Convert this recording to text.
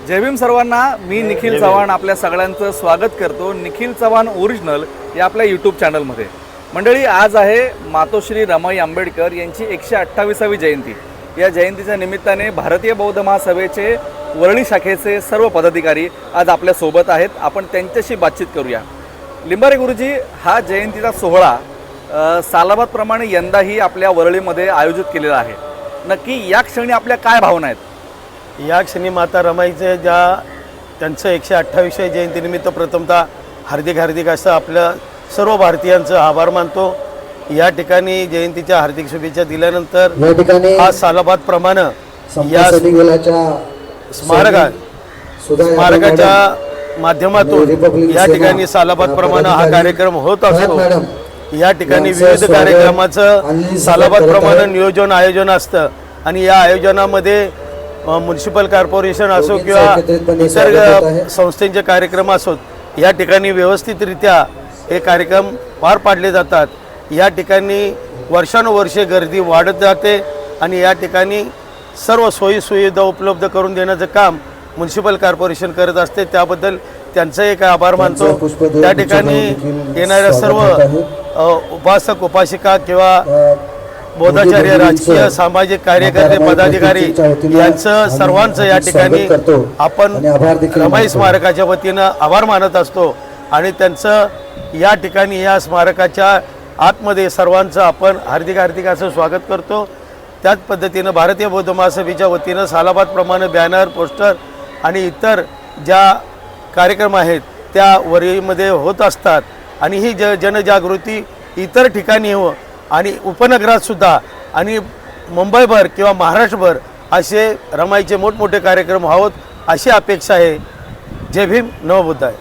जय भीम सर्वांना. मी निखिल चव्हाण आपल्या सगळ्यांचं स्वागत करतो निखिल चव्हाण ओरिजिनल या आपल्या यूट्यूब चॅनलमध्ये. मंडळी, आज आहे मातोश्री रमाई आंबेडकर यांची 128वी जयंती. या जयंतीच्या निमित्ताने भारतीय बौद्ध महासभेचे वरळी शाखेचे सर्व पदाधिकारी आज आपल्यासोबत आहेत. आपण त्यांच्याशी बातचीत करूया. लिंबारे गुरुजी, हा जयंतीचा सोहळा सालाबादप्रमाणे यंदाही आपल्या वरळीमध्ये आयोजित केलेला आहे. नक्की या क्षणी आपल्या काय भावना आहेत? या क्षणी माता रमाईचे त्यांचं 128व्या जयंतीनिमित्त प्रथमतः हार्दिक असं आपल्या सर्व भारतीयांचं आभार मानतो. या ठिकाणी जयंतीच्या हार्दिक शुभेच्छा दिल्यानंतर या ठिकाणी हा सालाबादप्रमाणे या स्मारकाच्या माध्यमातून या ठिकाणी सालाबादप्रमाणे हा कार्यक्रम होत असतो. या ठिकाणी विविध कार्यक्रमाचं सालाबादप्रमाणे नियोजन आयोजन असतं आणि या आयोजनामध्ये म्युनिसिपल कॉर्पोरेशन असो किंवा इतर संस्थेचे कार्यक्रम असोत, या ठिकाणी व्यवस्थितरित्या हे कार्यक्रम पार पाडले जातात. या ठिकाणी वर्षानुवर्षे गर्दी वाढत जाते आणि या ठिकाणी सर्व सोयीसुविधा उपलब्ध करून देण्याचं काम म्युनिसिपल कॉर्पोरेशन करत असते. त्याबद्दल त्यांचं एक आभार मानतो. त्या ठिकाणी येणाऱ्या सर्व उपासक उपासिका किंवा बौद्धाचार्य, राजकीय सामाजिक कार्यकर्ते, पदाधिकारी यांचं सर्वांचं या ठिकाणी आपण रमाई स्मारकाच्या वतीनं आभार मानत असतो आणि त्यांचं या ठिकाणी या स्मारकाच्या आतमध्ये सर्वांचं आपण हार्दिक असं स्वागत करतो. त्याच पद्धतीनं भारतीय बौद्ध महासभेच्या वतीनं सालाबादप्रमाणे बॅनर, पोस्टर आणि इतर ज्या कार्यक्रम आहेत त्या वरळीमध्ये होत असतात आणि ही जनजागृती इतर ठिकाणी हो आणि उपनगरात सुद्धा आणि मुंबईभर किंवा महाराष्ट्रभर असे रमाईचे मोठमोठे कार्यक्रम व्हावेत अशी अपेक्षा आहे. जय भीम, नवबुद्धाय.